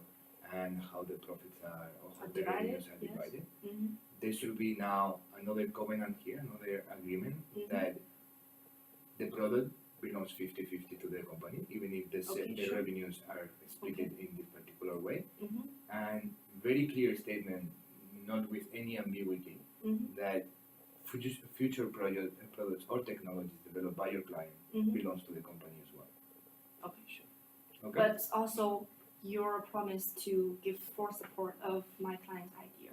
and how the profits are or how Are the divided, revenues are yes. divided, Mm-hmm. there should be now another covenant here, another agreement Mhm. that the product belongs 50-50 to the company, even if Okay, the sure. revenues are split in this particular way. Mm-hmm. And very clear statement, not with any ambiguity, Mm-hmm. that future products or technologies developed by your client Mm-hmm. belongs to the company as well. Okay, sure. Okay? But also your promise to give full support of my client idea,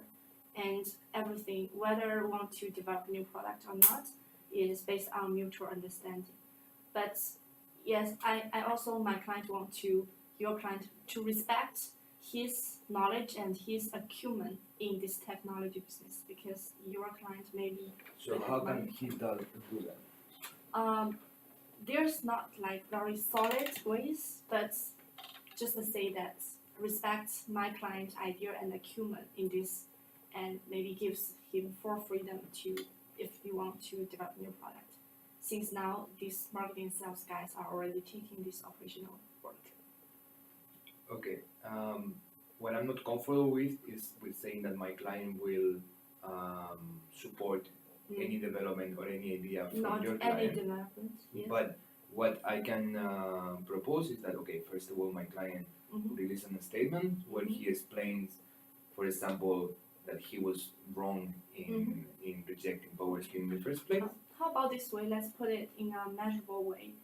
and everything, whether we want to develop a new product or not, is based on mutual understanding. But yes, I also my client want your client to respect his knowledge and his acumen in this technology business, because your client may be So good at how can money. he do that? There's not like very solid ways, but just to say that respect my client idea and acumen in this, and maybe gives him full freedom to, if you want to develop new product. Since now these marketing sales guys are already taking this operational work. Okay. What I'm not comfortable with is with saying that my client will support any development or any idea from Not your any client. development. Yes. But what I can propose is that, okay, first of all, my client Mhm. release a statement where Mhm. he explains, for example, that he was wrong in rejecting PowerScreen in the first place. How about this way? Let's put it in a measurable way.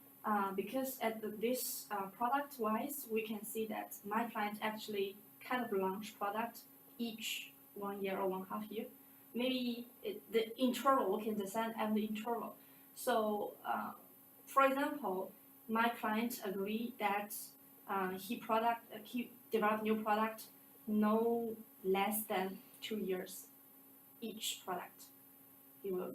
Because at this product wise, we can see that my client actually kind of launch product each 1 year or 1.5 year. maybe the interval, we can design at the interval. So, for example, my client agreed that he developed new product no less than 2 years each product he will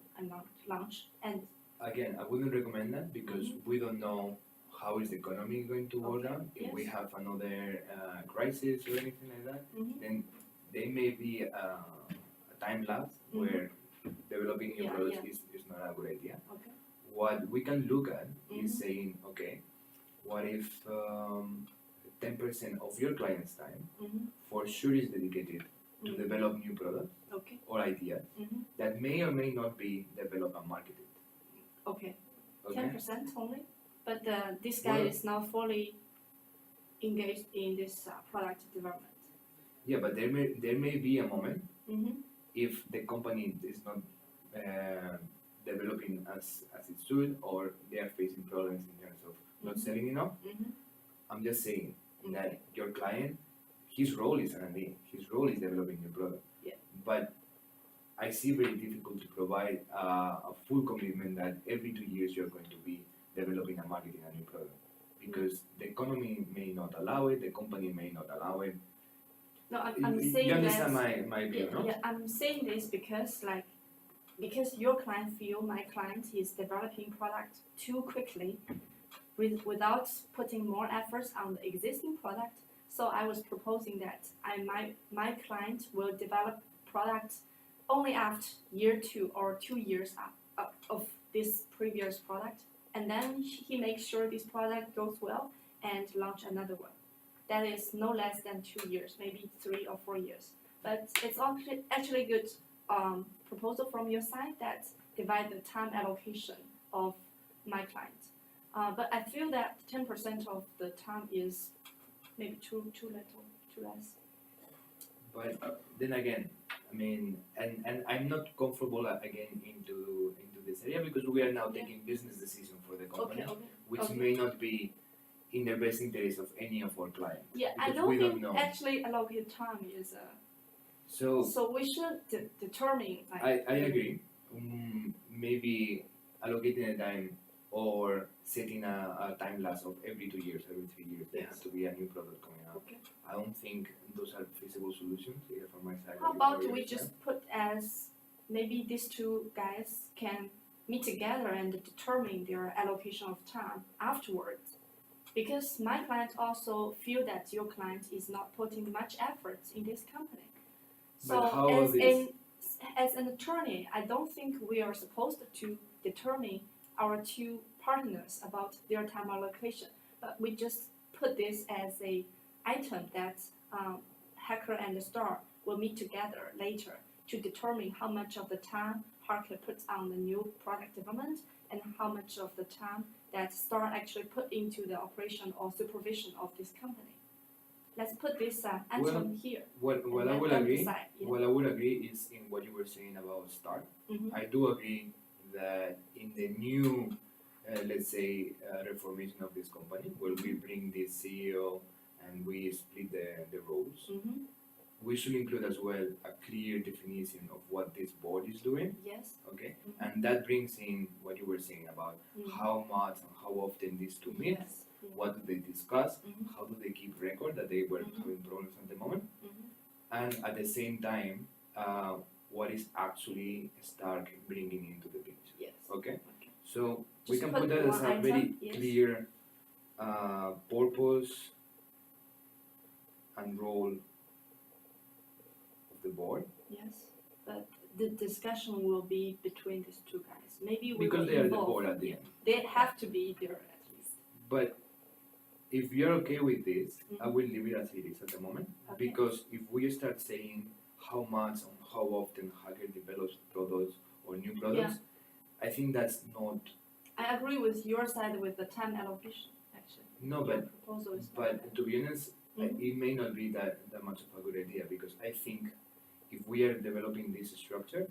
launch. And Again, I wouldn't recommend that because we don't know how is the economy going to work out. If we have another crisis or anything like that, then there may be a time lapse where developing new products is not a good idea. Okay. What we can look at is saying, okay, what if 10% of your client's time for sure is dedicated to develop new products or ideas that may or may not be developed and marketed. Okay. 10% only, but this guy is now fully engaged in this product development. Yeah, but there may be a moment if the company is not developing as it should, or they are facing problems in terms of not selling enough. I'm just saying that your client, his role is R&D, his role is developing new product. Yeah. But I see very difficult to provide a full commitment that every 2 years you're going to be developing and marketing a new product, because the economy may not allow it, the company may not allow it. No, I'm saying you understand that, my view, no? Yeah, I'm saying this because your client feel my client is developing product too quickly without putting more efforts on the existing product. So I was proposing that my client will develop product only after year 2 or 2 years of this previous product, and then he makes sure this product goes well and launch another one. That is no less than 2 years, maybe 3 or 4 years. But it's actually good proposal from your side that divide the time allocation of my client. But I feel that 10% of the time is maybe too little, too less. But then again, I mean, and I'm not comfortable again into this area because we are now taking business decision for the company, which may not be in the best interest of any of our clients. Yeah, I don't think actually allocated time is so we should determine. I agree. Maybe allocating a time or setting a time lapse of every 2 years, every 3 years, there has to be a new product coming out. Okay. I don't think those are feasible solutions here from my side. How about we just put as maybe these two guys can meet together and determine their allocation of time afterwards? Because my client also feel that your client is not putting much effort in this company. So as an attorney, I don't think we are supposed to determine our two partners about their time allocation, but we just put this as a item that Hacker and the Star will meet together later to determine how much of the time Hacker puts on the new product development and how much of the time that Star actually put into the operation or supervision of this company. Let's put this item here. What I would agree, what I would agree is in what you were saying about Star. I do agree that in the new, let's say, reformation of this company, where we bring the CEO and we split the roles, we should include as well a clear definition of what this board is doing. Yes. Okay. And that brings in what you were saying about how much and how often these two meet. Yes. What do they discuss? How do they keep record that they were having problems at the moment? And at the same time, what is actually Stark bringing into the picture? Yes. Okay. So just we can put that as a very clear purpose and role of the board. Yes, but the discussion will be between these two guys. Maybe we because will they are the involve board at the end. They have to be there at least. But if you're okay with this, I will leave it as it is at the moment. Because if we start saying how much and how often Hacker develops products or new products, I think that's not. I agree with your side with the time allocation, actually. No, but to be honest, it may not be that much of a good idea, because I think if we are developing this structure,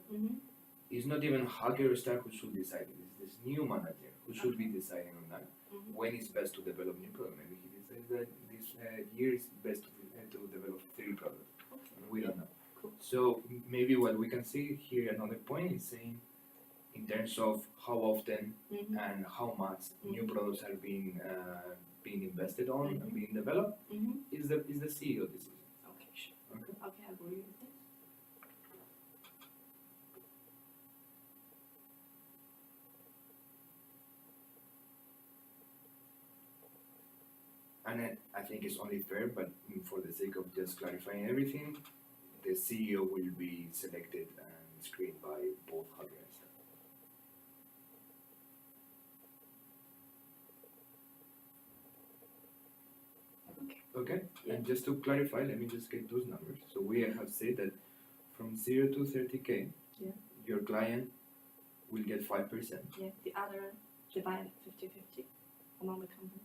it's not even Hacker or Stark who should decide it. It's this new manager who should be deciding on that. When it's best to develop new products. Maybe he decides that this year is best to develop 3 products. We don't know. Cool. So maybe what we can see here, another point is saying, in terms of how often and how much new products are being invested on and being developed, is the CEO decision. Okay, sure. Okay. Okay, I agree with this. And I think it's only fair, but for the sake of just clarifying everything, the CEO will be selected and screened by both Javier and Steph. Okay, Yeah. and just to clarify, let me just get those numbers. So we have said that from 0 to 30K, Yeah. your client will get 5%. Yeah, the other divided 50-50 among the company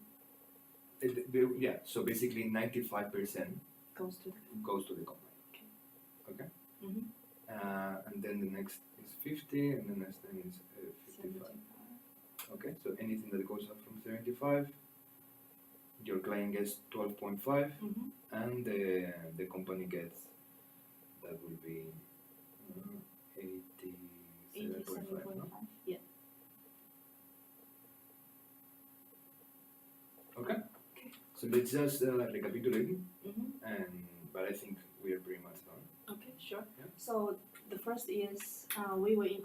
Yeah, so basically 95% goes to the goes to the company. Okay? Mhm. And then the next is 50, and the next thing is 55. 75. Okay, so anything that goes up from 75, your client gets 12.5, and the company gets, that will be 87.5, no? 87.5. Yeah. Okay, so let's just recapitulate, Mhm. but I think we are pretty much done. Okay, sure. Yeah. So the first is we will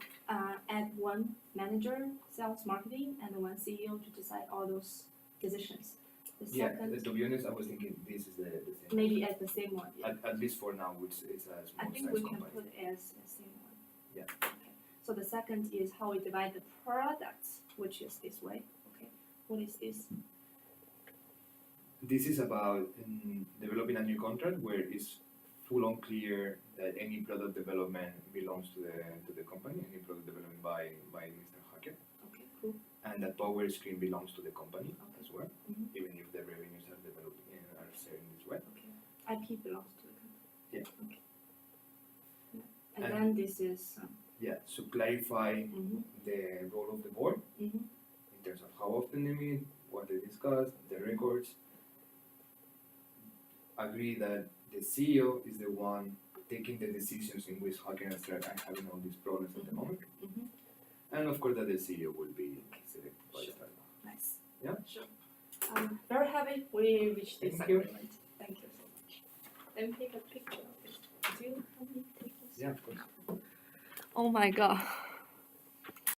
add one manager, sales, marketing, and one CEO to decide all those decisions. The Yeah, second, to be honest, I was thinking this is the same. maybe at the same one. Yeah. At least for now, it's a small I think size we can company. put it as the same one. Yeah. Okay. So the second is how we divide the products, which is this way. Okay. What is this? This is about developing a new contract where it's full on clear that any product development belongs to the company, any product development by Mr. Hacker, Okay, cool. and that Power Screen belongs to the company Okay. as well, Mhm. even if the revenues are developed are shared in this way. Okay. IP belongs to the company. Yeah. Okay. Yeah. And And- then this is. Yeah, so clarify Mhm. the role of the board Mhm. in terms of how often they meet, what they discuss, the records. Agree that the CEO is the one taking the decisions in which how can I start having all these problems at the moment. Mhm. And of course that the CEO will be selected by Sure. Stella. Nice. Yeah. Sure. I'm very happy we reached this Thank you. agreement. Thank you so much. Let me take a picture of this. Do you have any pictures? Yeah, of course. Oh my god.